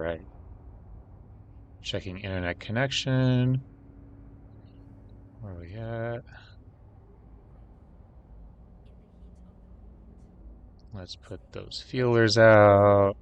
Right. Checking internet connection. Where are we at? Let's put those feelers out.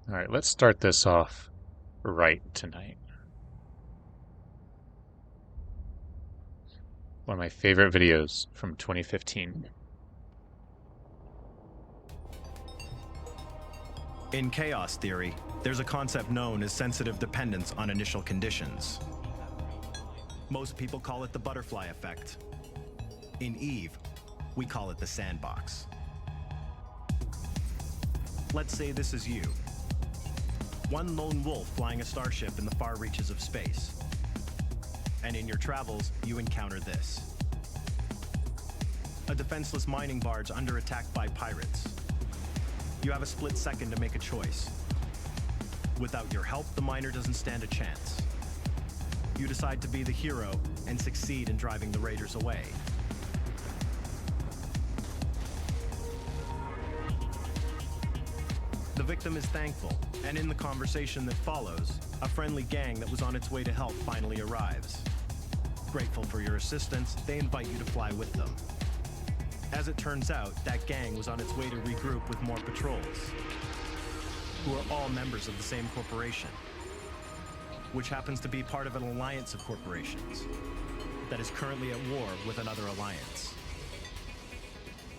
All right, let's start this off right tonight. One of my favorite videos from 2015. In chaos theory, there's a concept known as sensitive dependence on initial conditions. Most people call it the butterfly effect. In Eve, we call it the sandbox. Let's say this is you. One lone wolf flying a starship in the far reaches of space. And in your travels, you encounter this. A defenseless mining barge under attack by pirates. You have a split second to make a choice. Without your help, the miner doesn't stand a chance. You decide to be the hero and succeed in driving the raiders away. The victim is thankful, and in the conversation that follows, a friendly gang that was on its way to help finally arrives. Grateful for your assistance, they invite you to fly with them. As it turns out, that gang was on its way to regroup with more patrols, who are all members of the same corporation, which happens to be part of an alliance of corporations that is currently at war with another alliance,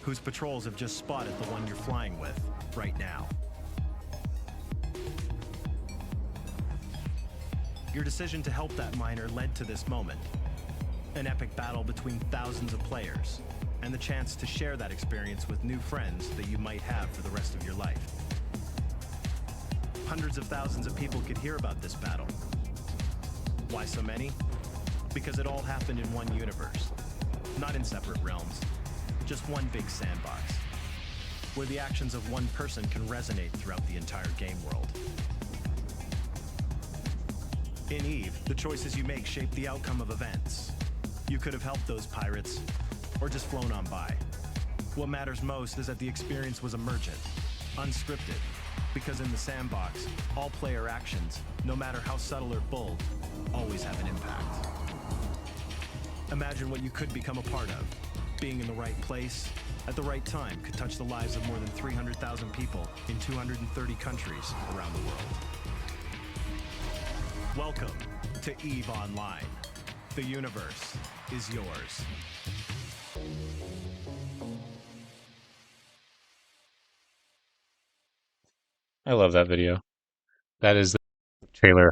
whose patrols have just spotted the one you're flying with right now. Your decision to help that miner led to this moment, an epic battle between thousands of players, and the chance to share that experience with new friends that you might have for the rest of your life. Hundreds of thousands of people could hear about this battle. Why so many? Because it all happened in one universe, not in separate realms, just one big sandbox, where the actions of one person can resonate throughout the entire game world. In Eve, the choices you make shape the outcome of events. You could have helped those pirates, or just flown on by. What matters most is that the experience was emergent, unscripted, because in the sandbox, all player actions, no matter how subtle or bold, always have an impact. Imagine what you could become a part of. Being in the right place, at the right time, could touch the lives of more than 300,000 people in 230 countries around the world. Welcome to EVE Online. The universe is yours. I love that video. That is the trailer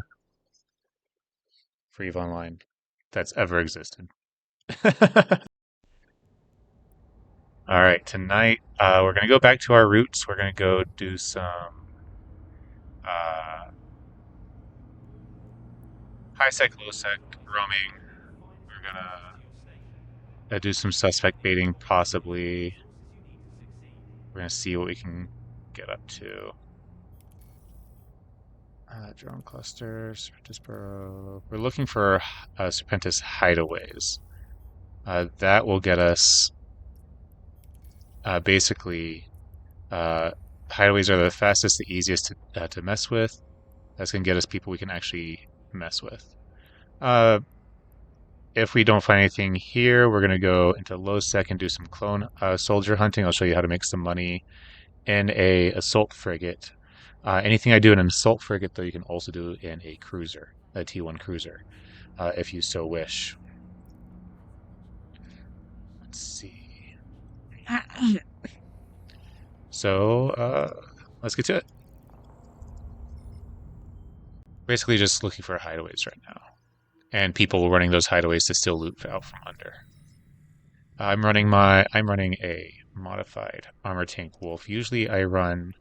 for EVE Online that's ever existed. All right, tonight we're gonna go back to our roots. We're gonna go do some high sec, low sec roaming. We're gonna do some suspect baiting, possibly. We're gonna see what we can get up to. Drone cluster, Serpentis burrow. We're looking for Serpentis hideaways. That will get us basically hideaways are the fastest, the easiest to mess with. That's going to get us people we can actually mess with. If we don't find anything here, we're going to go into low sec and do some clone soldier hunting. I'll show you how to make some money in a assault frigate. Anything I do in an assault frigate, though, you can also do in a cruiser, a T1 cruiser, if you so wish. Let's see. So, let's get to it. Basically just looking for hideaways right now. And people running those hideaways to steal loot out from under. I'm running a modified armor tank wolf. Usually I run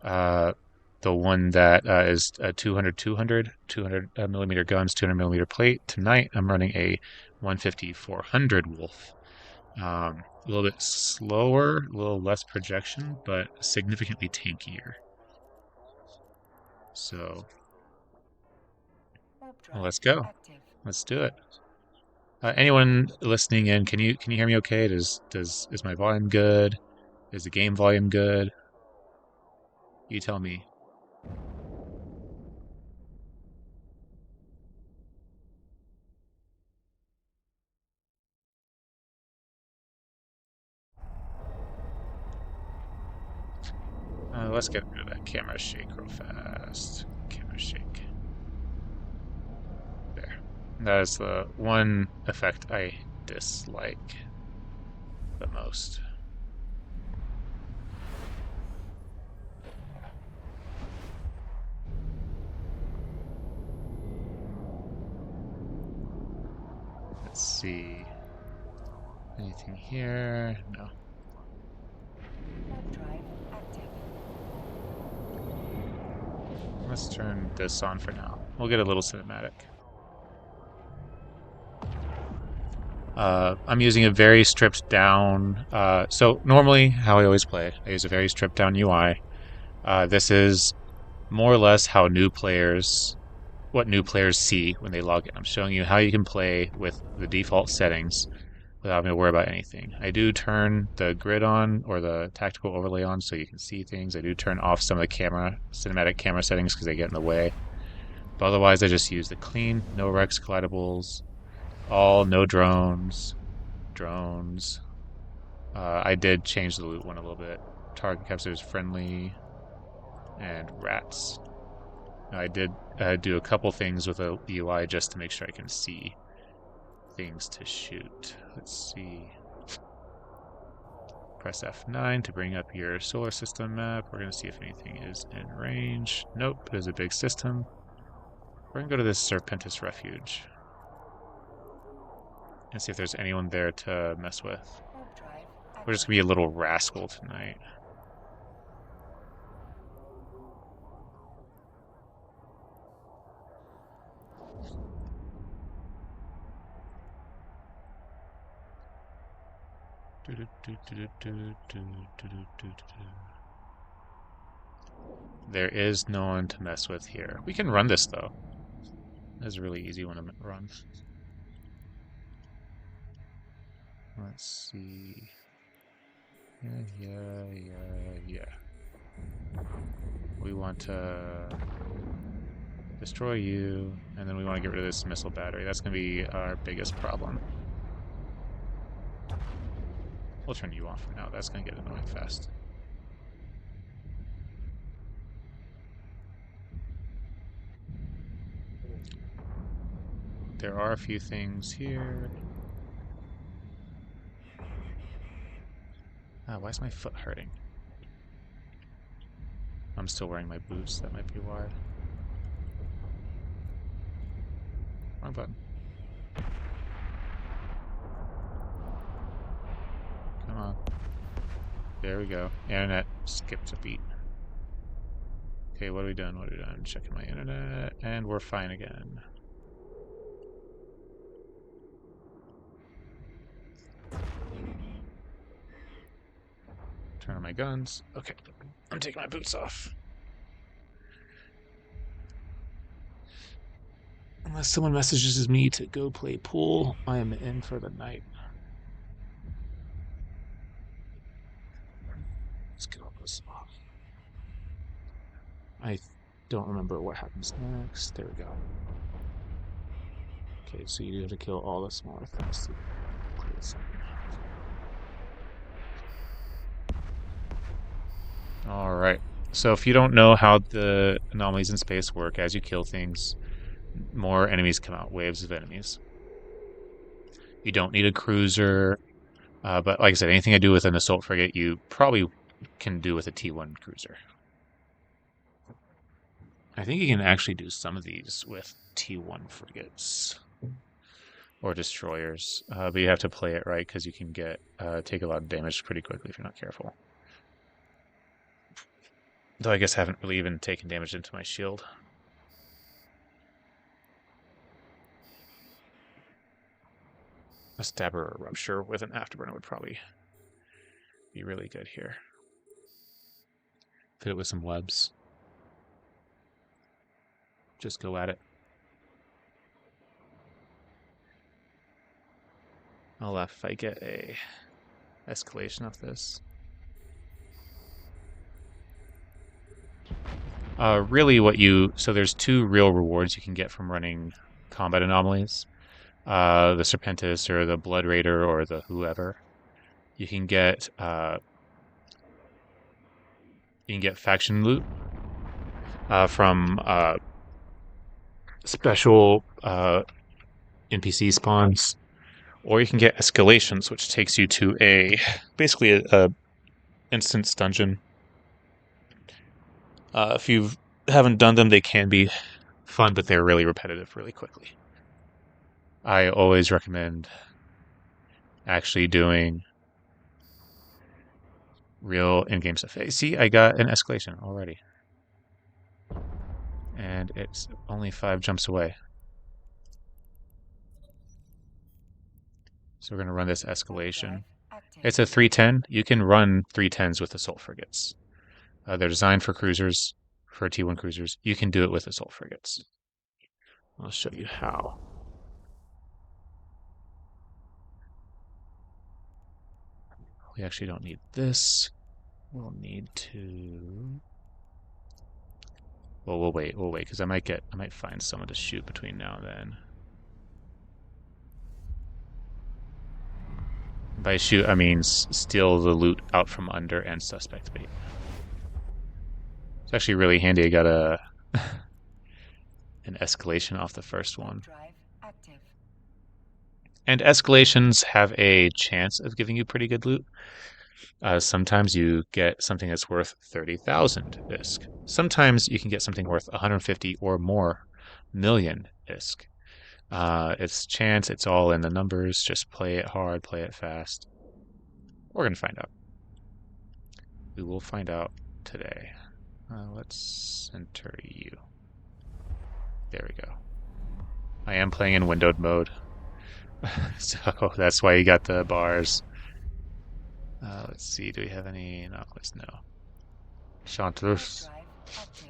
uh, the one that is 200 millimeter guns, 200 millimeter plate. Tonight I'm running a 150 400 wolf. A little bit slower, a little less projection, but significantly tankier. So well, let's go. Let's do it. Anyone listening in, can you hear me okay? Is my volume good? Is the game volume good? You tell me. Let's get rid of that camera shake real fast. Camera shake. There. That is the one effect I dislike the most. Let's see. Anything here? No. Let's turn this on for now. We'll get a little cinematic. I'm using a very stripped down. So normally, how I always play, I use a very stripped down UI. This is more or less how what new players see when they log in. I'm showing you how you can play with the default settings without having to worry about anything. I do turn the grid on or the tactical overlay on so you can see things. I do turn off some of the cinematic camera settings because they get in the way. But otherwise, I just use the clean, no Rex collidables, no drones. I did change the loot one a little bit. Target captures friendly and rats. I did do a couple things with the UI just to make sure I can see things to shoot. Let's see. Press F9 to bring up your solar system map. We're going to see if anything is in range. Nope, there's a big system. We're going to go to this Serpentis refuge and see if there's anyone there to mess with. We're just going to be a little rascal tonight. There is no one to mess with here. We can run this though. This is a really easy one to run. Let's see. Yeah. We want to destroy you, and then we want to get rid of this missile battery. That's going to be our biggest problem. We'll turn you off for now. That's going to get annoying fast. There are a few things here. Why is my foot hurting? I'm still wearing my boots. That might be why. Wrong button. Come on. There we go. Internet skipped a beat. Okay, what are we doing? Checking my internet, and we're fine again. Turn on my guns. Okay, I'm taking my boots off. Unless someone messages me to go play pool, I am in for the night. Let's get all this off. I don't remember what happens next. There we go. Okay, so you have to kill all the smaller things to clear this up. Alright, so if you don't know how the anomalies in space work, as you kill things, more enemies come out, waves of enemies. You don't need a cruiser, but like I said, anything I do with an assault frigate, you probably can do with a T1 cruiser. I think you can actually do some of these with T1 frigates or destroyers, but you have to play it right because you can get take a lot of damage pretty quickly if you're not careful. Though I guess I haven't really even taken damage into my shield. A stabber or rupture with an afterburner would probably be really good here. Fit it with some webs. Just go at it. I'll laugh if I get a escalation of this. Really so there's two real rewards you can get from running combat anomalies. The Serpentis or the Blood Raider or the whoever. You can get faction loot from special NPC spawns, or you can get escalations, which takes you to basically a instance dungeon. If you haven't done them, they can be fun, but they're really repetitive really quickly. I always recommend actually doing real in-game stuff. Hey, see, I got an escalation already. And it's only 5 jumps away. So we're going to run this escalation. It's a 310. You can run 310s with assault frigates. They're designed for cruisers, for T1 cruisers. You can do it with assault frigates. I'll show you how. We actually don't need this. We'll need to... Well, we'll wait, because I might find someone to shoot between now and then. By shoot, I mean steal the loot out from under and suspect bait. It's actually really handy. I got an escalation off the first one. And escalations have a chance of giving you pretty good loot. Sometimes you get something that's worth 30,000 ISK. Sometimes you can get something worth 150 or more million ISK. It's chance, it's all in the numbers. Just play it hard, play it fast. We're going to find out. We will find out today. Let's enter you. There we go. I am playing in windowed mode. So that's why you got the bars. Let's see, do we have any Nautilus? No. Chantrus. That's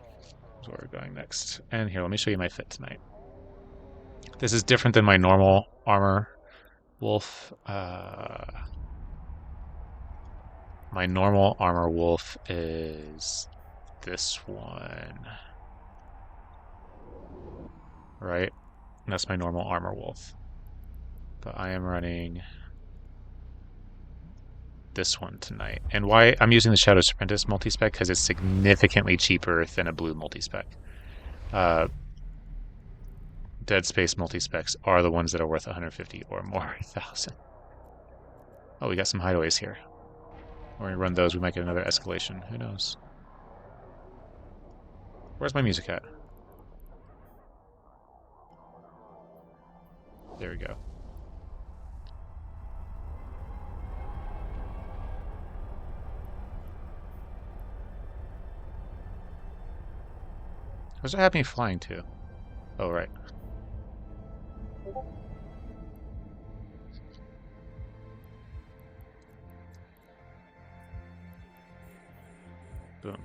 where we're going next. And here, let me show you my fit tonight. This is different than my normal armor wolf. My normal armor wolf is this one. Right? And that's my normal armor wolf. But I am running this one tonight. And why I'm using the Shadow Serpentis multi-spec, because it's significantly cheaper than a blue multi-spec. Dead Space multi-specs are the ones that are worth 150 or more thousand. Oh, we got some hideaways here. We're going to run those. We might get another escalation. Who knows? Where's my music at? There we go. Where's it having me flying to? Oh, right. Boom.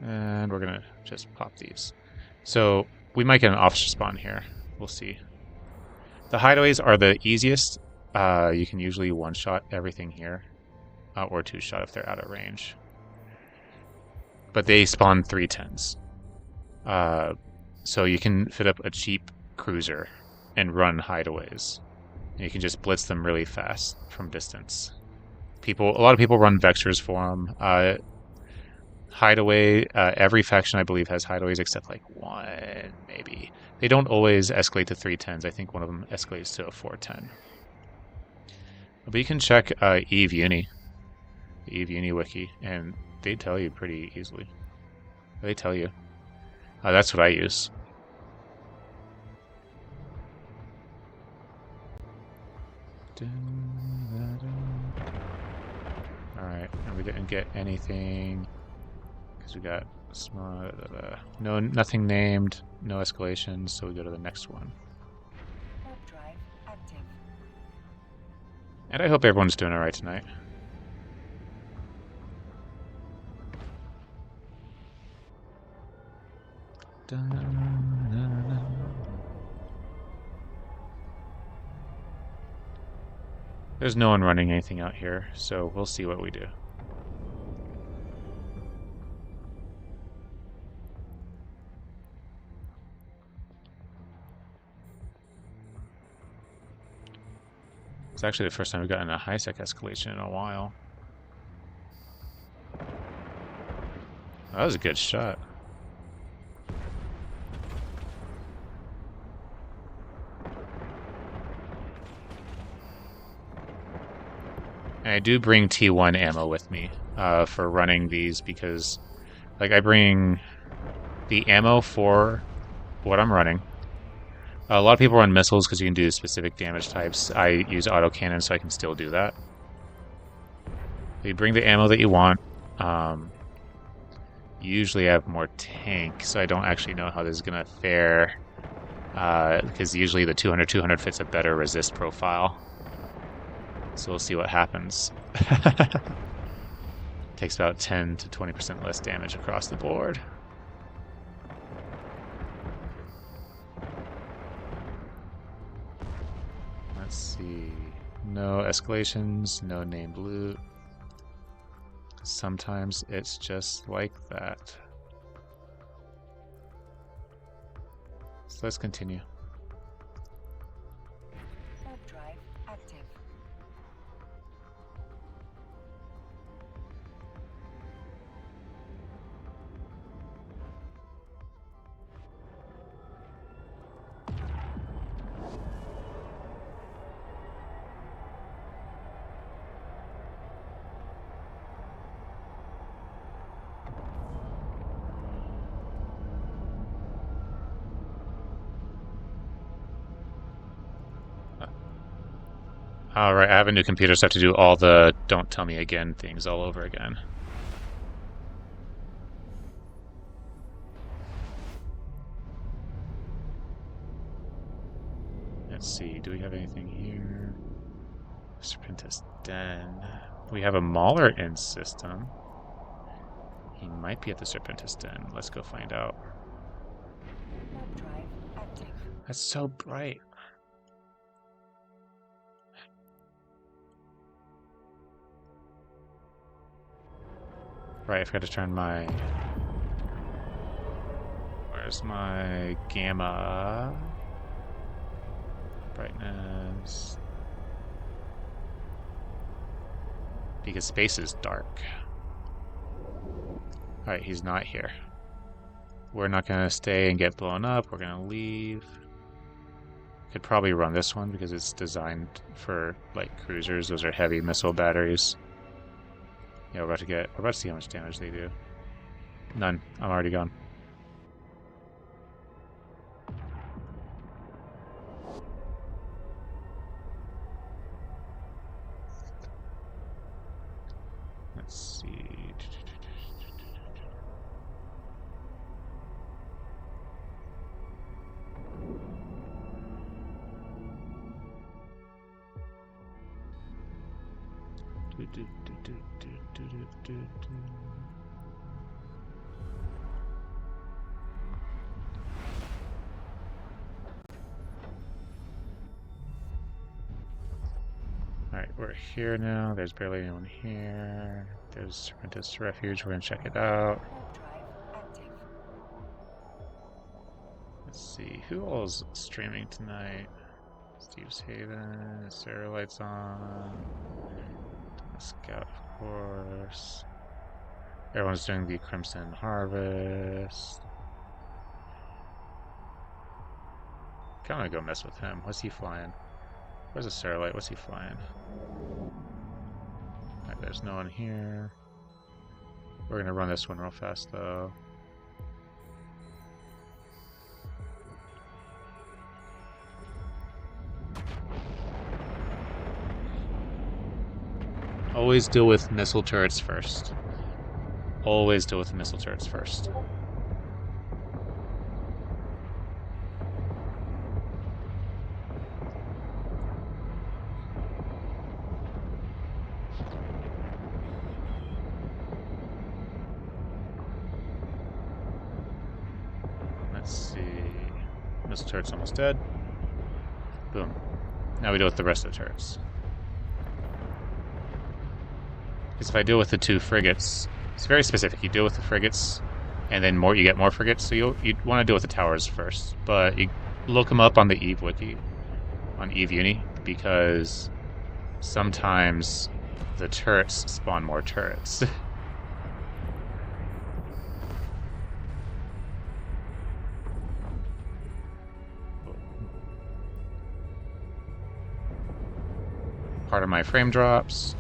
And we're going to just pop these. So we might get an officer spawn here. We'll see. The hideaways are the easiest. You can usually one-shot everything here. Or two-shot if they're out of range. But they spawn 310s. So you can fit up a cheap cruiser and run hideaways. And you can just blitz them really fast from distance. A lot of people run vectors for them. Hideaway, every faction I believe has hideaways except like one, maybe. They don't always escalate to 310s. I think one of them escalates to a 410. But you can check Eve Uni, the Eve Uni wiki, and they tell you pretty easily. They tell you. That's what I use. Alright, and we didn't get anything because we got small, no, nothing named, no escalations, so we go to the next one. Drive active. And I hope everyone's doing alright tonight. There's no one running anything out here, so we'll see what we do. It's actually the first time we've gotten a high-sec escalation in a while. That was a good shot. And I do bring T1 ammo with me for running these because, like, I bring the ammo for what I'm running. A lot of people run missiles because you can do specific damage types. I use autocannon, so I can still do that. You bring the ammo that you want. Usually I have more tank, so I don't actually know how this is going to fare. Because usually the 200-200 fits a better resist profile. So we'll see what happens. Takes about 10 to 20% less damage across the board. Let's see. No escalations, no named loot. Sometimes it's just like that. So let's continue. Drive active. Alright, I have a new computer, so I have to do all the don't tell me again things all over again. Let's see, do we have anything here? Serpentis Den. We have a Mauler in system. He might be at the Serpentis Den. Let's go find out. Drive active. That's so bright. Right, I forgot to turn my... Where's my gamma? Brightness. Because space is dark. Alright, he's not here. We're not going to stay and get blown up. We're going to leave. Could probably run this one because it's designed for, like, cruisers. Those are heavy missile batteries. Yeah, we're about to see how much damage they do. None. I'm already gone. Let's see. Alright, we're here now. There's barely anyone here. There's Serpentis Refuge. We're gonna check it out. Drive active. Let's see. Who all is streaming tonight? Steve's Haven. Sarah Lights on. Scout, of course. Everyone's doing the Crimson Harvest. Kinda wanna go mess with him. What's he flying? Where's the Starlight? What's he flying? Alright, there's no one here. We're gonna run this one real fast though. Always deal with missile turrets first. Always deal with missile turrets first. Let's see. Missile turret's almost dead. Boom. Now we deal with the rest of the turrets. Because if I deal with the 2 frigates, it's very specific. You deal with the frigates, and then you get more frigates. So you want to deal with the towers first, but you look them up on the Eve wiki, on Eve Uni, because sometimes the turrets spawn more turrets. Part of my frame drops.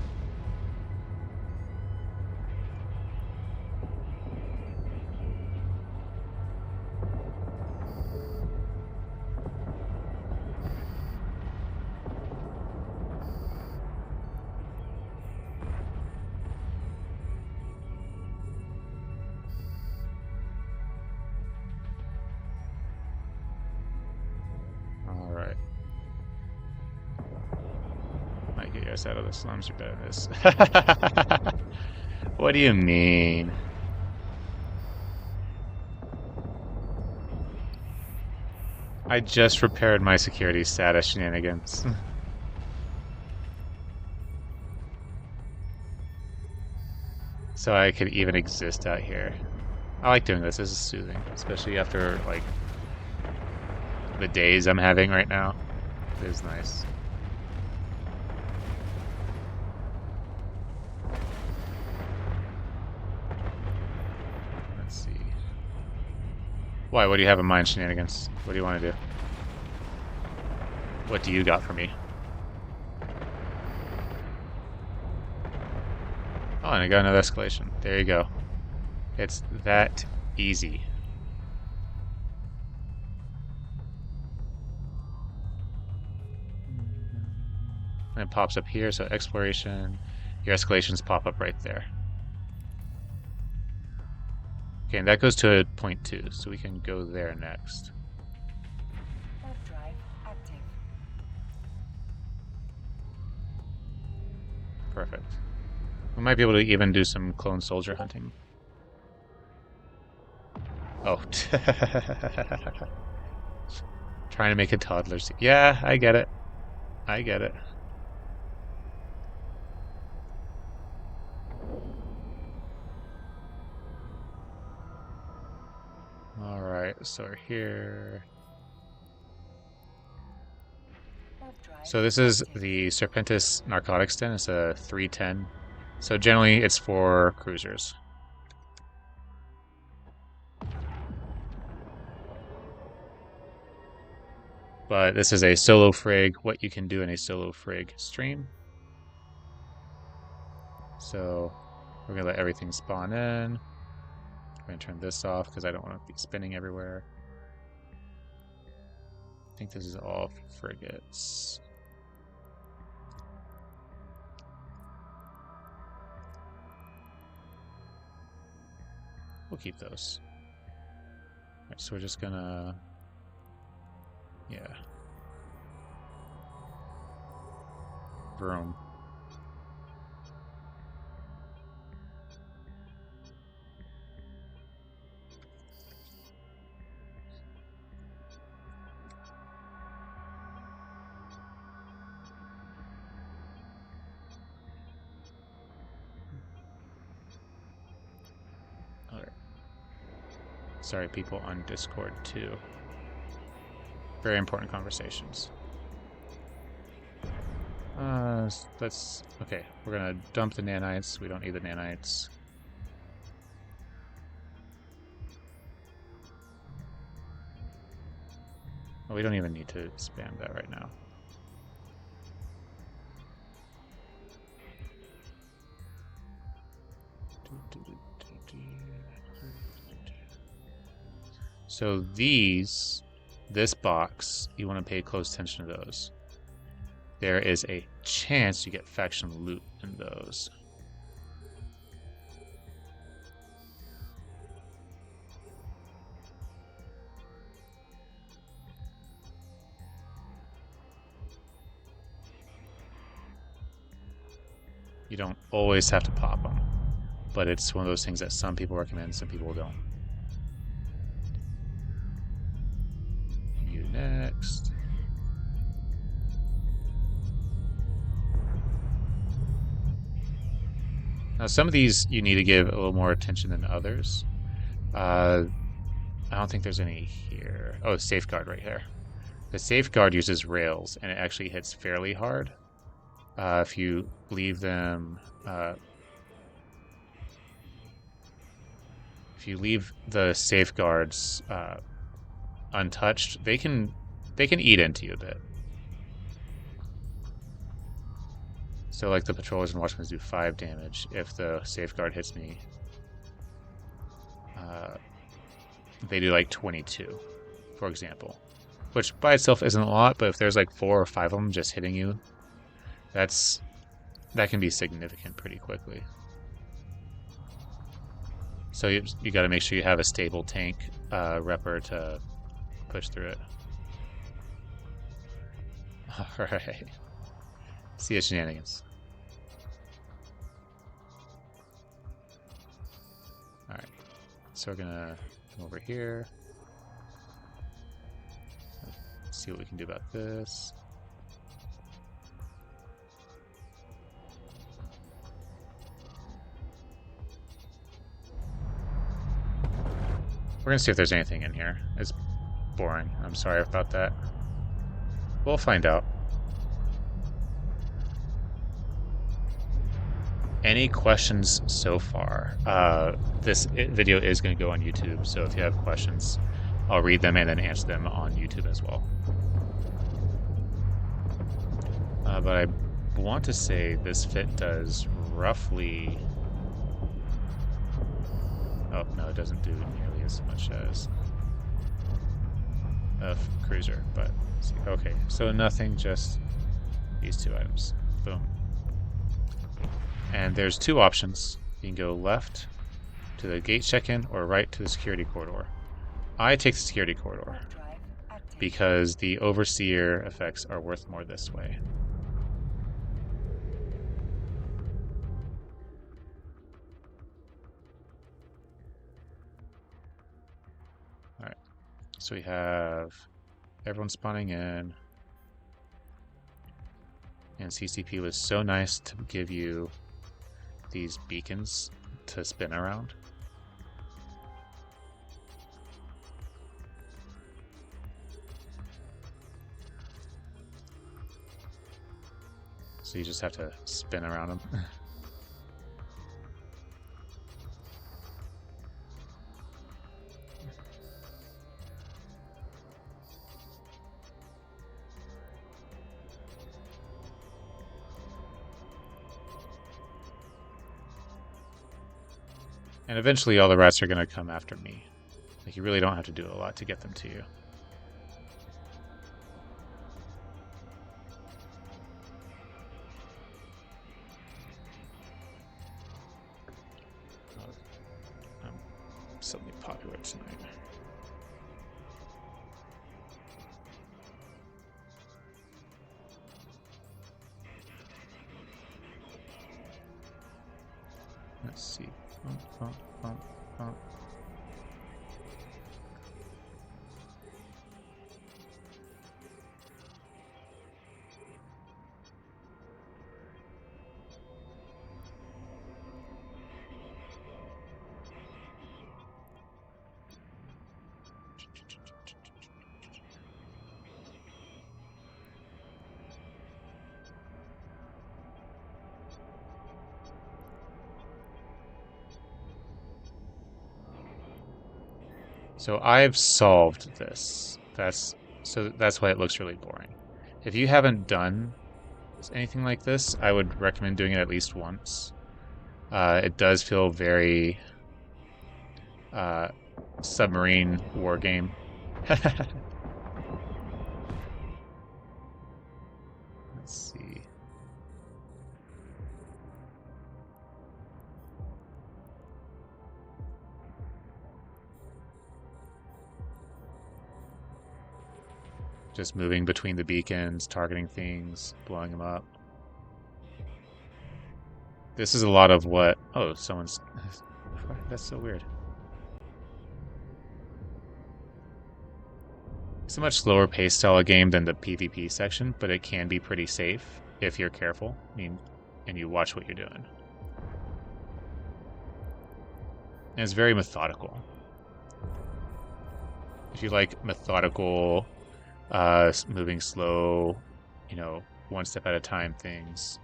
Alright. Might get you guys out of the slums, you're better at this. What do you mean? I just repaired my security status shenanigans. So I could even exist out here. I like doing this. This is soothing, especially after like the days I'm having right now. It is nice. Let's see. Why? What do you have in mind, shenanigans? What do you want to do? What do you got for me? Oh, and I got another escalation. There you go. It's that easy. And it pops up here, so exploration. Your escalations pop up right there. Okay, and that goes to point 2, so we can go there next. Warp drive active. Perfect. We might be able to even do some clone soldier hunting. Oh. Trying to make a toddler see. Yeah, I get it. I get it. Alright, so we're here. Warp drive So this is active. the Serpentis narcotics den. It's a 310. So generally it's for cruisers. But this is a solo frig, what you can do in a solo frig stream. So we're going to let everything spawn in. I'm going to turn this off because I don't want to be spinning everywhere. I think this is all frigates. We'll keep those. Alright, so we're just gonna... Yeah. Vroom. Alright. Sorry, people on Discord too. Very important conversations. Let's... Okay, we're gonna dump the nanites. We don't need the nanites. Well, we don't even need to spam that right now. So this box, you want to pay close attention to those. There is a chance you get faction loot in those. You don't always have to pop them, but it's one of those things that some people recommend, some people don't. You next. Now, some of these you need to give a little more attention than others. I don't think there's any here. Oh, safeguard right here. The safeguard uses rails, and it actually hits fairly hard. If you leave them, if you leave the safeguards untouched, they can eat into you a bit. So, like the patrollers and watchmen do 5 damage if the safeguard hits me. They do like 22, for example, which by itself isn't a lot, but if there's like 4 or 5 of them just hitting you, that can be significant pretty quickly. So you got to make sure you have a stable tank repper to push through it. All right. See ya, shenanigans. All right. So we're gonna come over here. See what we can do about this. We're gonna see if there's anything in here. It's boring. I'm sorry about that. We'll find out. Any questions so far? This video is going to go on YouTube, so if you have questions, I'll read them and then answer them on YouTube as well. But I want to say this fit does roughly... Oh, no, it doesn't do nearly as much as a cruiser, but... Okay, so nothing, just these 2 items. Boom. And there's 2 options. You can go left to the gate check-in or right to the security corridor. I take the security corridor because the overseer effects are worth more this way. Alright, so we have everyone spawning in. And CCP was so nice to give you these beacons to spin around. So you just have to spin around them. And eventually all the rats are going to come after me. Like, you really don't have to do a lot to get them to you. I'm suddenly popular tonight. Let's see. So I've solved this. That's So that's why it looks really boring. If you haven't done anything like this, I would recommend doing it at least once. It does feel very uh, submarine war game. Let's see. Just moving between the beacons, targeting things, blowing them up. This is a lot of what... Oh, someone's... That's so weird. It's a much slower pace style of game than the PvP section, but it can be pretty safe if you're careful. I mean, and you watch what you're doing. And it's very methodical. If you like methodical, moving slow, one step at a time things,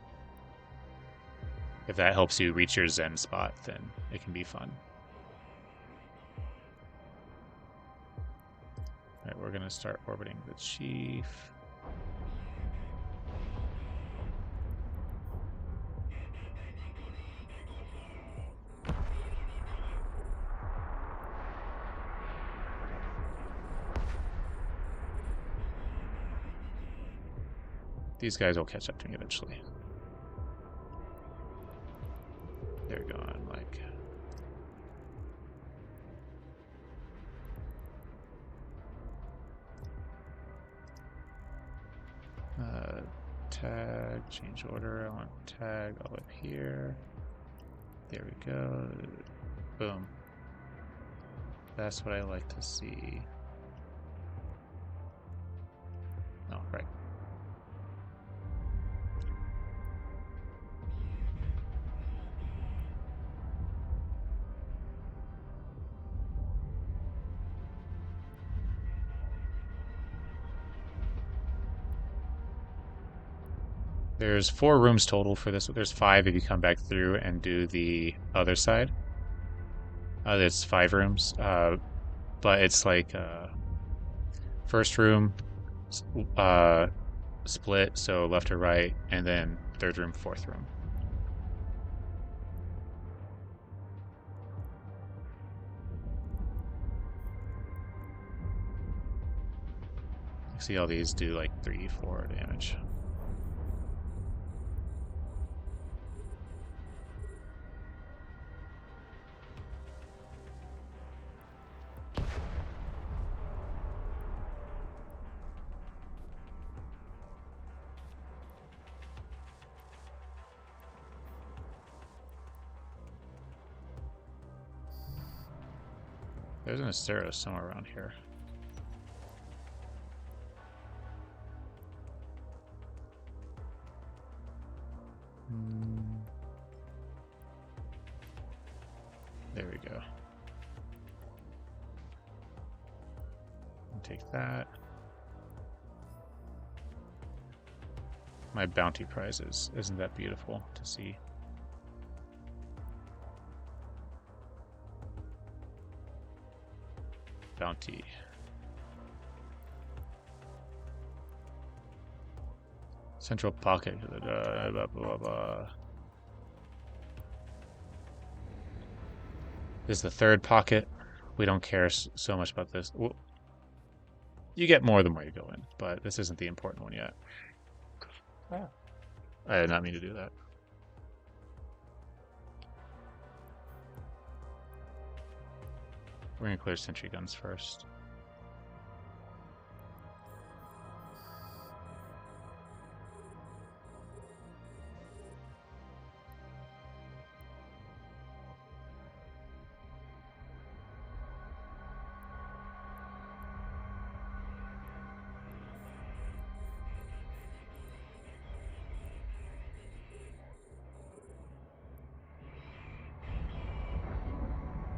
if that helps you reach your Zen spot, then it can be fun. Alright, we're gonna start orbiting the chief. These guys will catch up to me eventually. They're gone, like... tag, change order. I want tag all up here. There we go. Boom. That's what I like to see. Oh, right. There's 4 rooms total for this. There's 5 if you come back through and do the other side. There's 5 rooms, but it's like first room split, so left or right, and then third room, fourth room. See all these do like 3, 4 damage. There's an Astero somewhere around here. There we go. I'll take that. My bounty prizes. Isn't that beautiful to see? Bounty. Central pocket. Blah, blah, blah, blah. This is the third pocket. We don't care so much about this. Well, you get more than where you go in, but this isn't the important one yet. Oh. I did not mean to do that. We're gonna clear sentry guns first.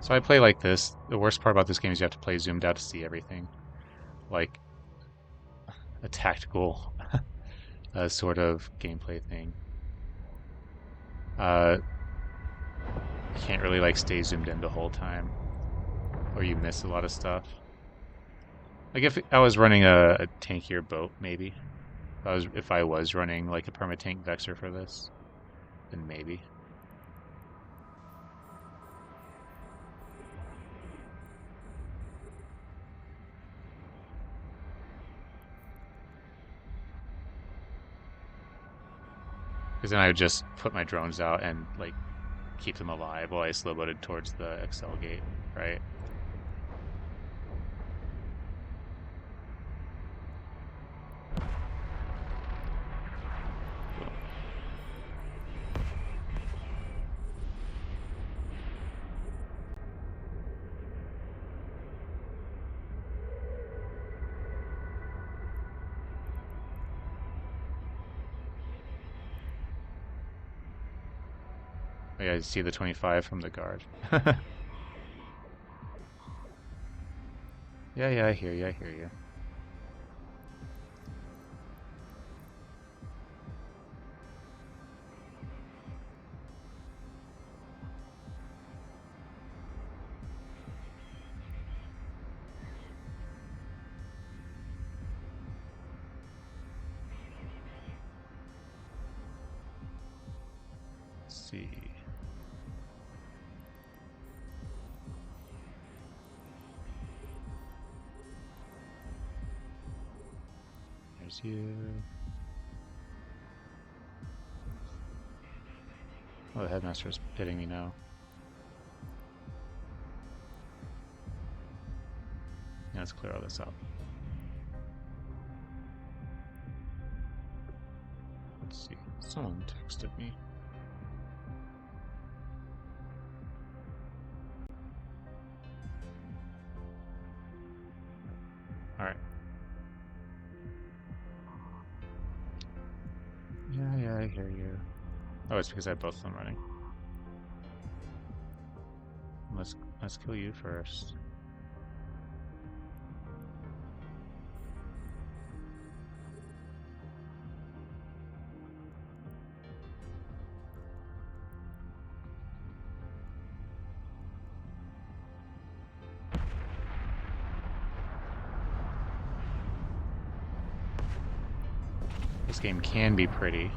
So I play like this. The worst part about this game is you have to play zoomed out to see everything. Like a tactical sort of gameplay thing. You can't really like stay zoomed in the whole time, or you miss a lot of stuff. Like if I was running a tankier boat, maybe. If I was running like a permatank Vexor for this, then maybe. Because then I would just put my drones out and like keep them alive while I slow boated towards the XL gate, right? Oh, yeah, I see the 25 from the guard. Yeah, yeah, I hear you, I hear you. Let's see. There's you. Oh, the headmaster's hitting me now. Yeah, let's clear all this up. Let's see. Someone texted me. Alright. Yeah, yeah, I hear you. Oh, it's because I have both of them running. Let's kill you first. This game can be pretty.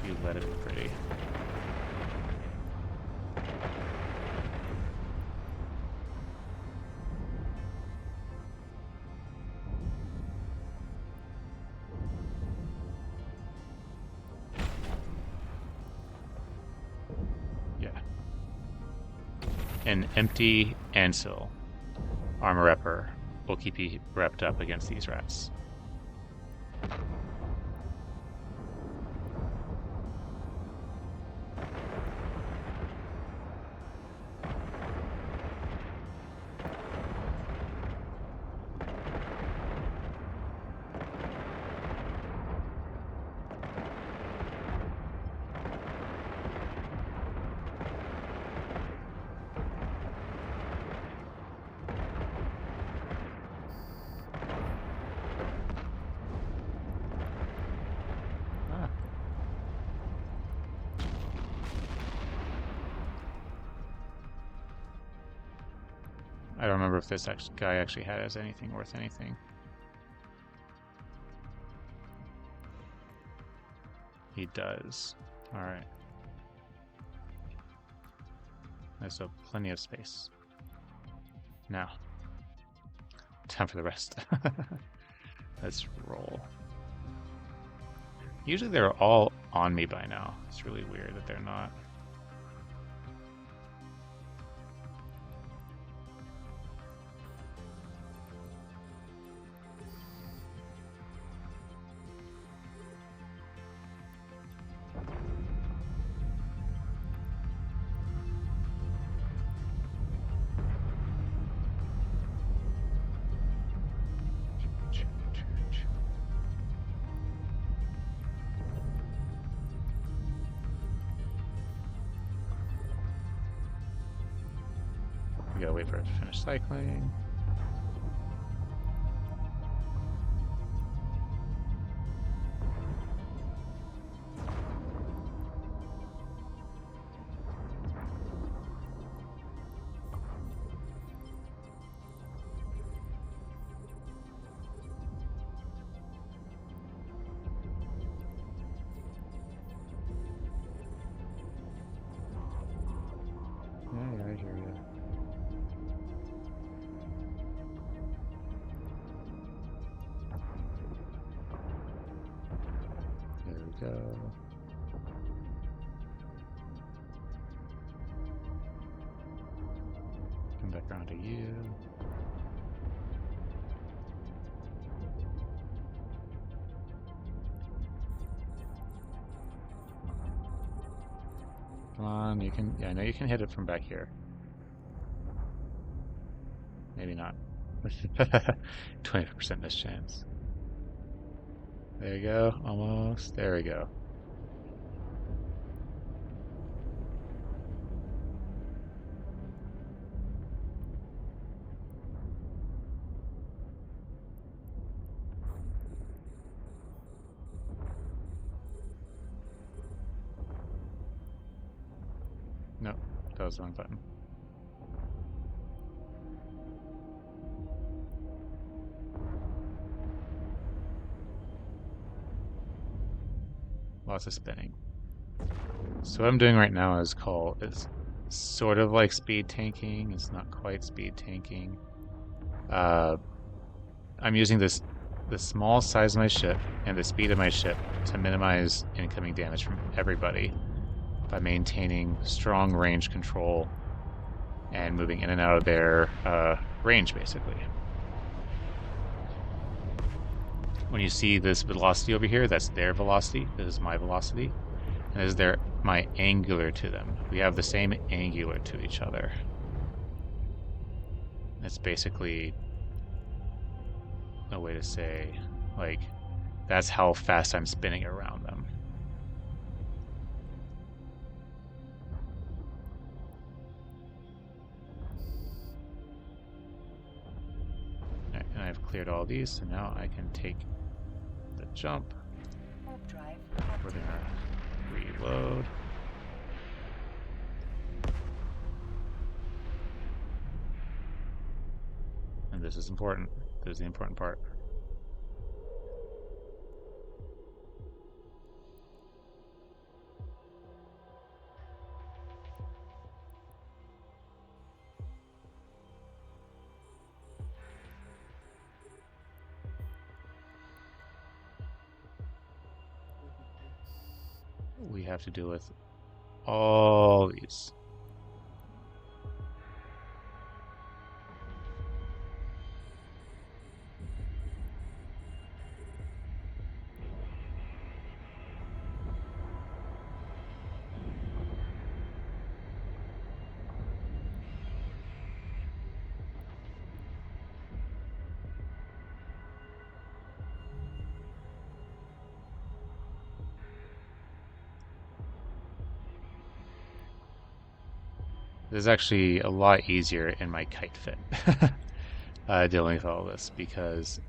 You let it be pretty. Yeah. An empty Ansil armor repper will keep you repped up against these rats. I don't remember if this guy actually has anything worth anything. He does. Alright. There's still plenty of space. Now, time for the rest. Let's roll. Usually they're all on me by now. It's really weird that they're not. We gotta wait for it to finish cycling. go. Come back around to you. Come on, you can. Yeah, I know you can hit it from back here. Maybe not. 20% miss chance. There you go. Almost. There we go. Nope, that was the wrong button. Lots of spinning. So what I'm doing right now is sort of like speed tanking. It's not quite speed tanking. I'm using the small size of my ship and the speed of my ship to minimize incoming damage from everybody by maintaining strong range control and moving in and out of their range, basically. When you see this velocity over here, that's their velocity. This is my velocity. And this is my angular to them. We have the same angular to each other. It's basically a way to say, like, that's how fast I'm spinning around them. Alright, and I've cleared all these, so now I can take the jump. Warp drive We're active. gonna reload. And this is important. This is the important part. We have to deal with all these. This is actually a lot easier in my kite fit, dealing with all this, because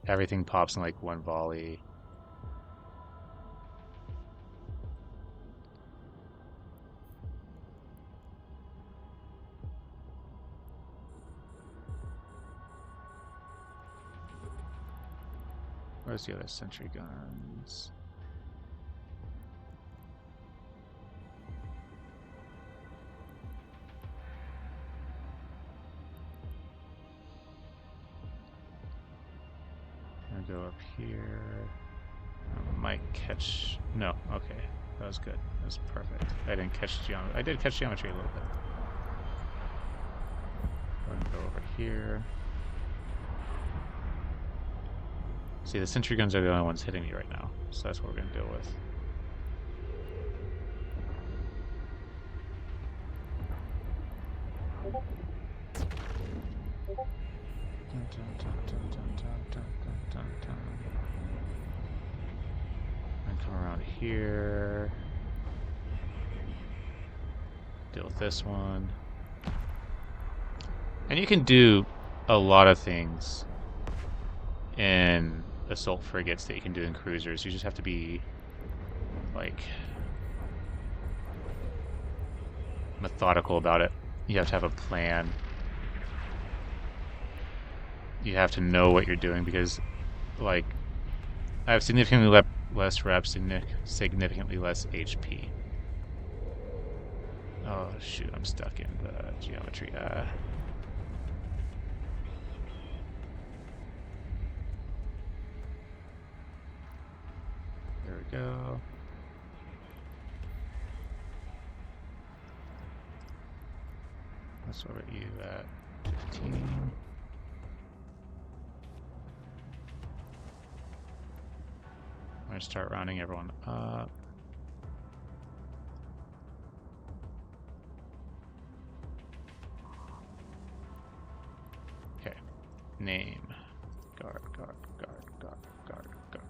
everything pops in like one volley. Where's the other sentry guns? Go up here. Might catch. No, okay. That was good. That was perfect. I didn't catch geometry. I did catch geometry a little bit. Go ahead and go over here. See, the sentry guns are the only ones hitting me right now, so that's what we're going to deal with. And come around here. Deal with this one. And you can do a lot of things in assault frigates that you can do in cruisers. You just have to be, like, methodical about it. You have to have a plan. You have to know what you're doing because, like, I have significantly less reps, significantly less HP. Oh shoot, I'm stuck in the geometry. There we go. Let's over you at 15. I'm going to start rounding everyone up. Okay. Name. Guard, guard, guard, guard, guard, guard.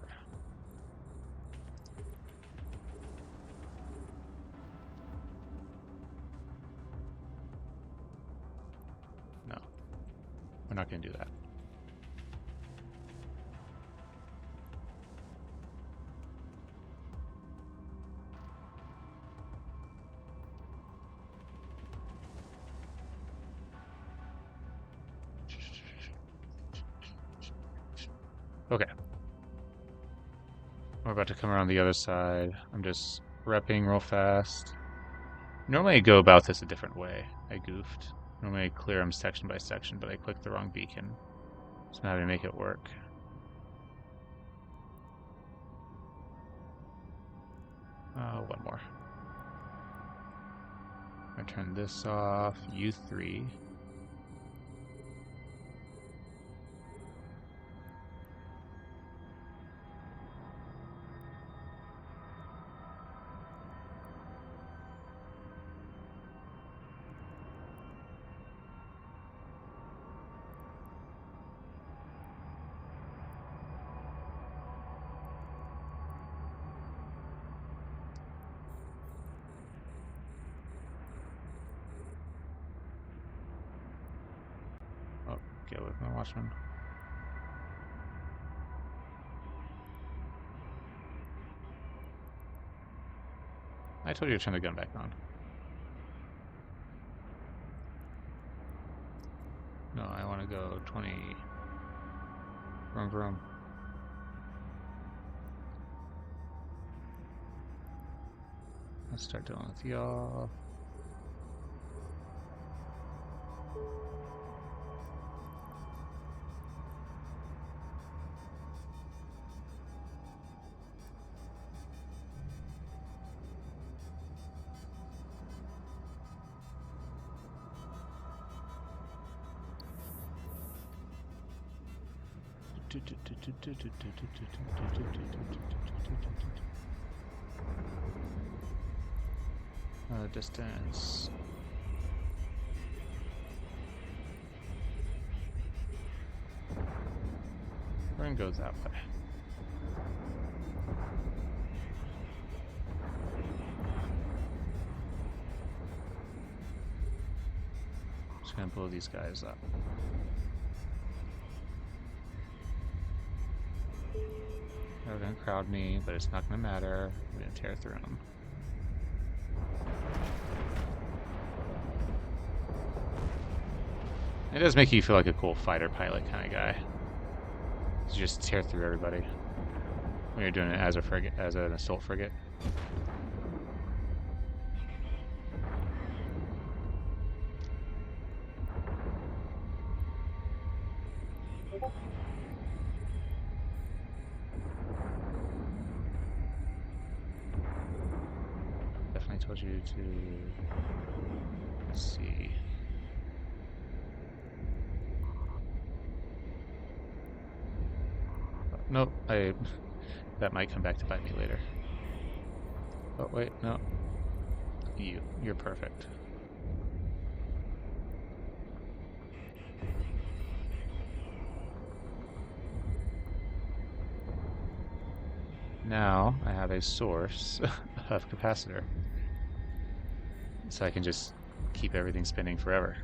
No. We're not going to do that. Okay. We're about to come around the other side. I'm just repping real fast. Normally I go about this a different way. I goofed. Normally I clear them section by section, but I clicked the wrong beacon. So I'm having to make it work. One more. I'm gonna turn this off. U3. Oh, get with my watchman. I told you to turn the gun back on. No, I want to go 20. Vroom, vroom. Let's start dealing with y'all. Distance. We're gonna go that way. Just gonna blow these guys up. They're gonna crowd me, but it's not gonna matter. I'm gonna tear through them. It does make you feel like a cool fighter pilot kind of guy. You just tear through everybody when you're doing it as a frigate, as an assault frigate. Definitely told you to. Let's see. Nope, that might come back to bite me later. Oh wait, no. You're perfect. Now I have a source of capacitor. So I can just keep everything spinning forever.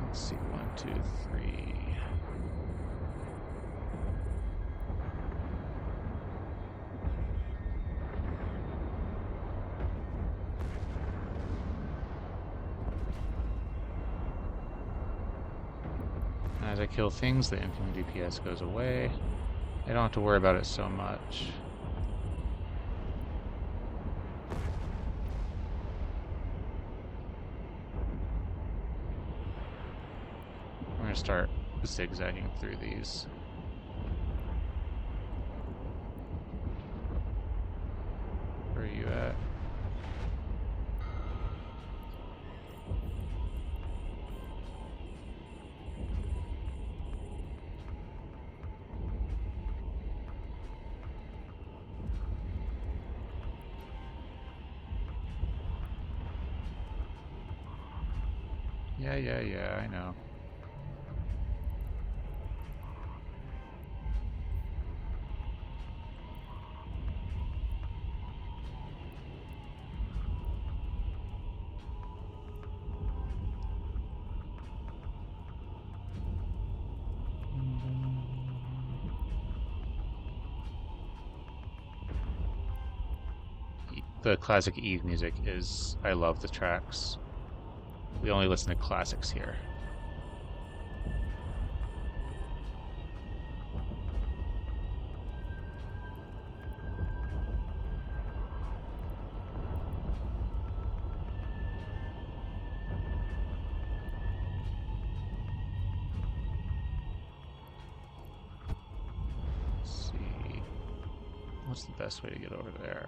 Let's see, 1, 2, 3. As I kill things, the incoming DPS goes away. I don't have to worry about it so much. I'm gonna start zigzagging through these. Where are you at? Yeah, I know. The classic Eve music is, I love the tracks. We only listen to classics here. Let's see. What's the best way to get over there?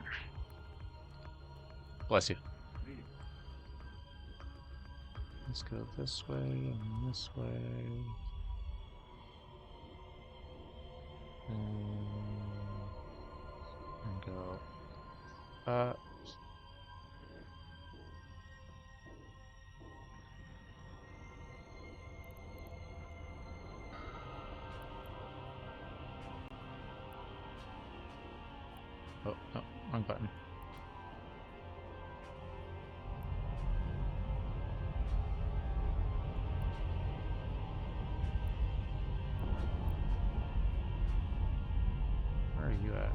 Bless you. Let's go this way and this way. And go. Oh, no, wrong button. Where are you at?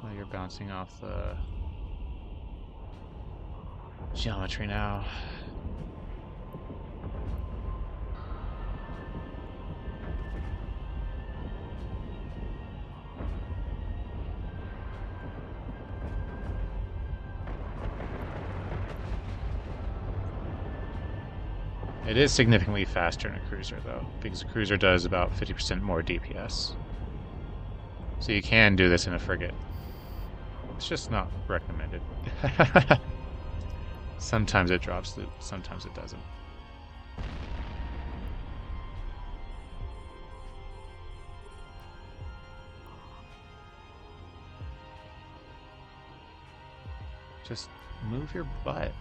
Oh, you're bouncing off the geometry now. It is significantly faster in a cruiser, though, because a cruiser does about 50% more DPS. So you can do this in a frigate. It's just not recommended. Sometimes it drops loot, sometimes it doesn't. Just move your butt.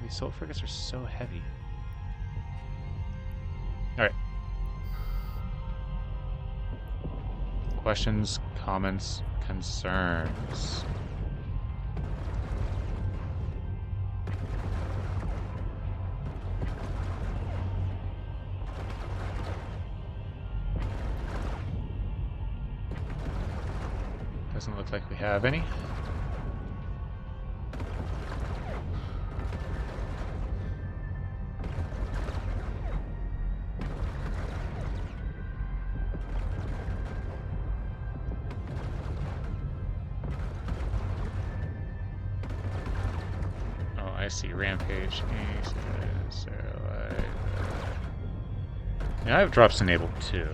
These assault frigates are so heavy. Alright. Questions, comments, concerns? Doesn't look like we have any. I see Rampage. Yeah, I have drops enabled too.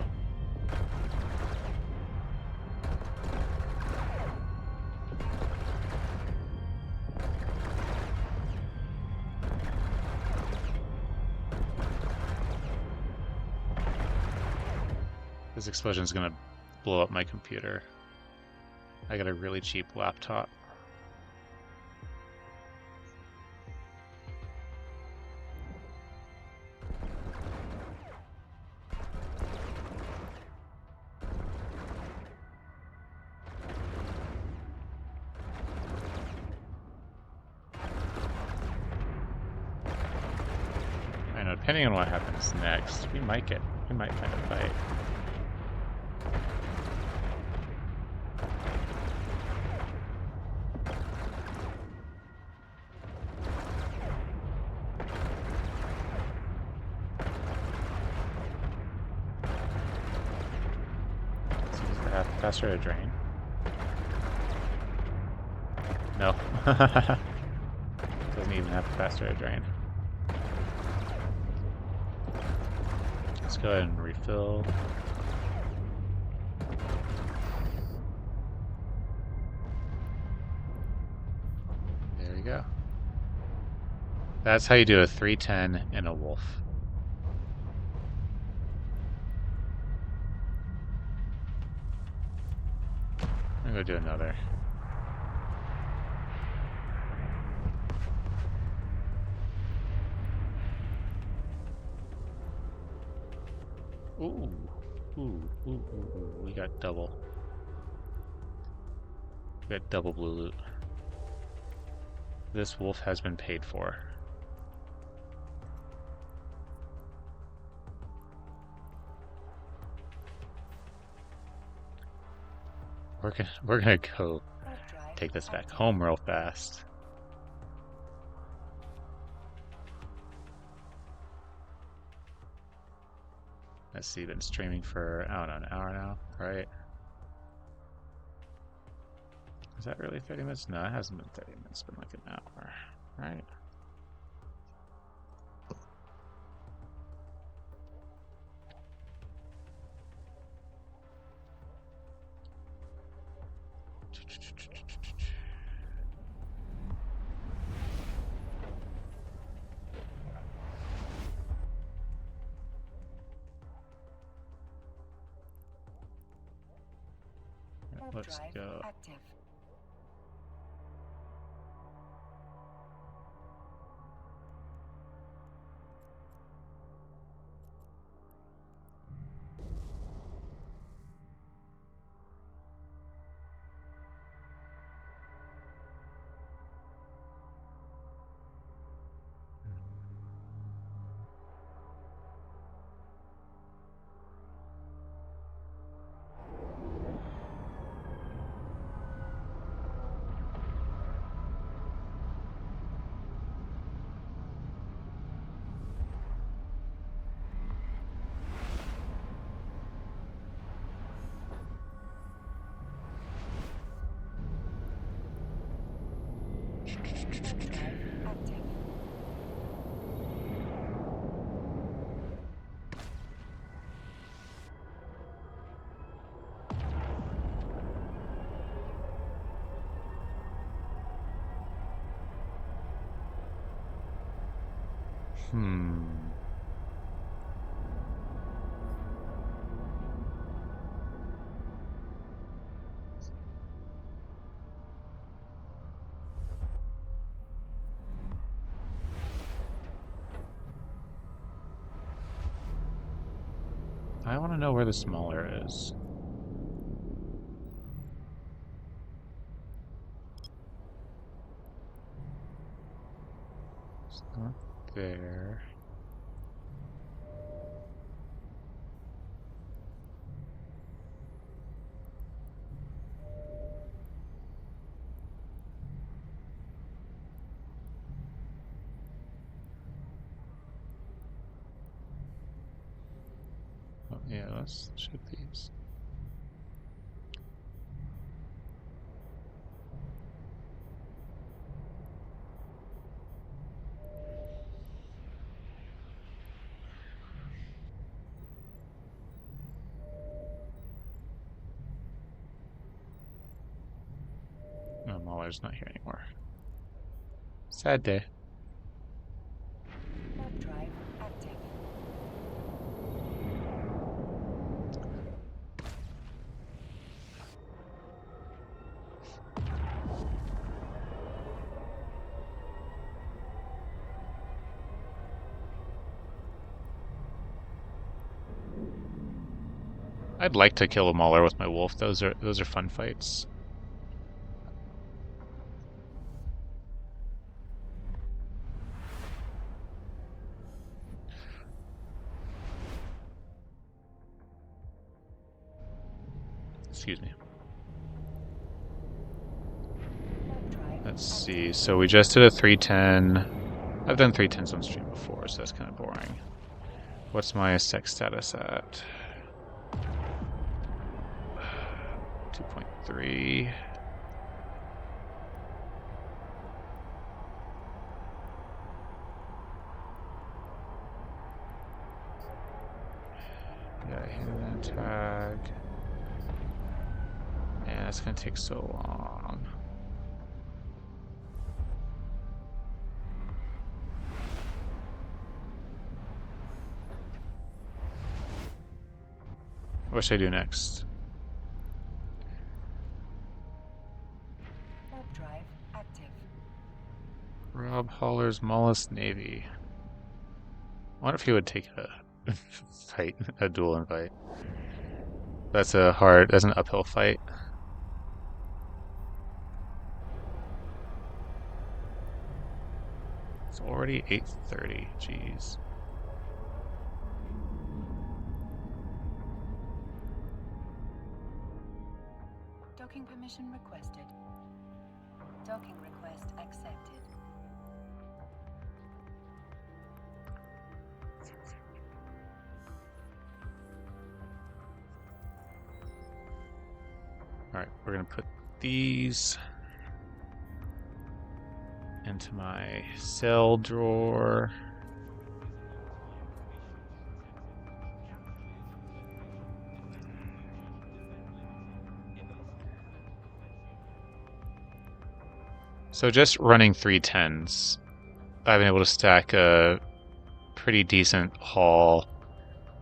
This explosion is gonna blow up my computer. I got a really cheap laptop. I know, depending on what happens next, we might find a fight. faster to drain? No. Doesn't even have faster to drain. Let's go ahead and refill. There we go. That's how you do a 310 in a wolf. I'm gonna go do another. Ooh. Ooh. We got double. We got double blue loot. This wolf has been paid for. We're gonna go take this back home real fast. Let's see, been streaming for, I don't know, an hour now, right? Is that really 30 minutes? No, it hasn't been 30 minutes, it's been like an hour, right? Let's go. Active. I want to know where the smaller is. It's not there. Oh, yeah, let's ship these. No, Mahler's not here anymore. Sad day. Warp drive active. I'd like to kill a Mauler with my wolf. Those are fun fights. Excuse me. Warp drive Let's active. see. So we just did a 310. I've done 310s on stream before, so that's kind of boring. What's my sex status at? 2.3. Yeah, hidden tag. Man, that's gonna take so long. What should I do next? Warp drive active. Rob Holler's Mollusk Navy. I wonder if he would take a fight, a dual invite. That's an uphill fight. It's already 8:30, jeez. Docking permission requested. Docking request accepted. All right, we're gonna put these into my cell drawer. So just running 310s, I've been able to stack a pretty decent haul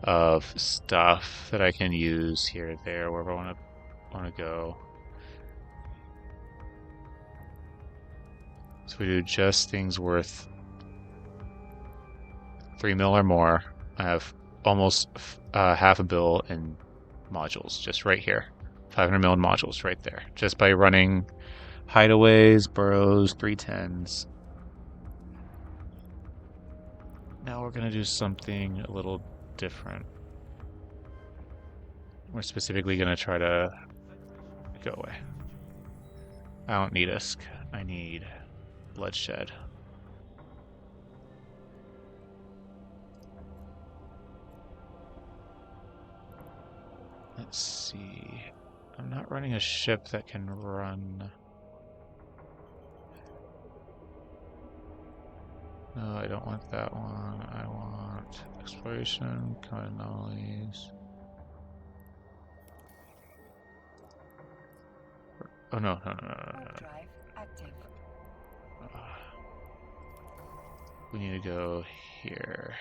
of stuff that I can use here, there, wherever I want to go. So we do just things worth 3 mil or more. I have almost half a bill in modules just right here. 500 mil in modules right there, just by running hideaways, burrows, 310s. Now we're gonna do something a little different. We're specifically gonna try to go away. I don't need ISK. I need bloodshed. Let's see. I'm not running a ship that can run. No, I don't want that one. I want exploration, common anomalies. Oh no, no, no, no, no, Warp no. drive active. We need to go here.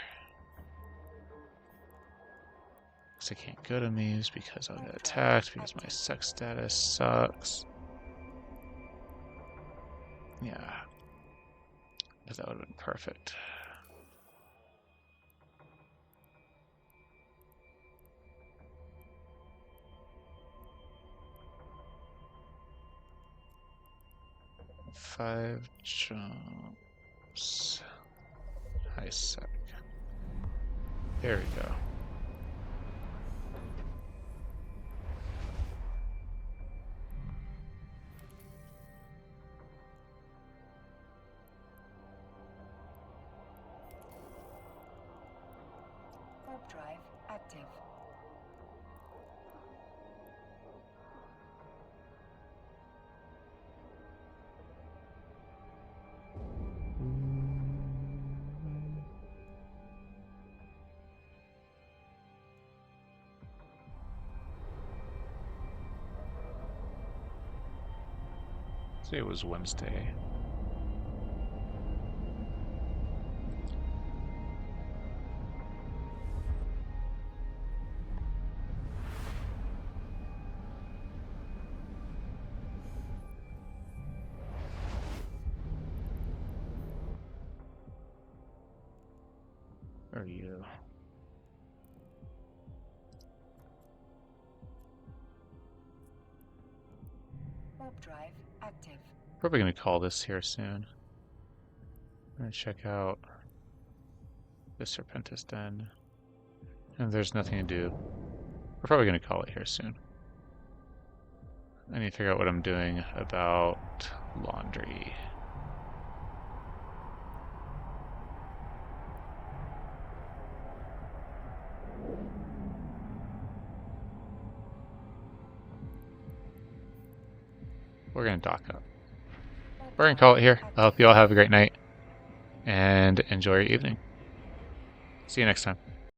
Because I can't go to Muse because I'll get attacked because my sex status sucks. Yeah. Because that would have been perfect. Five jumps. High sec. There we go. Warp drive active. Say it was Wednesday. Where are you? Warp drive active. Probably gonna call this here soon. I'm gonna check out the Serpentis den. And there's nothing to do. We're probably gonna call it here soon. I need to figure out what I'm doing about laundry. we're going to dock up. Warp We're going to drive call it here. I hope active. you all have a great night and enjoy your evening. See you next time.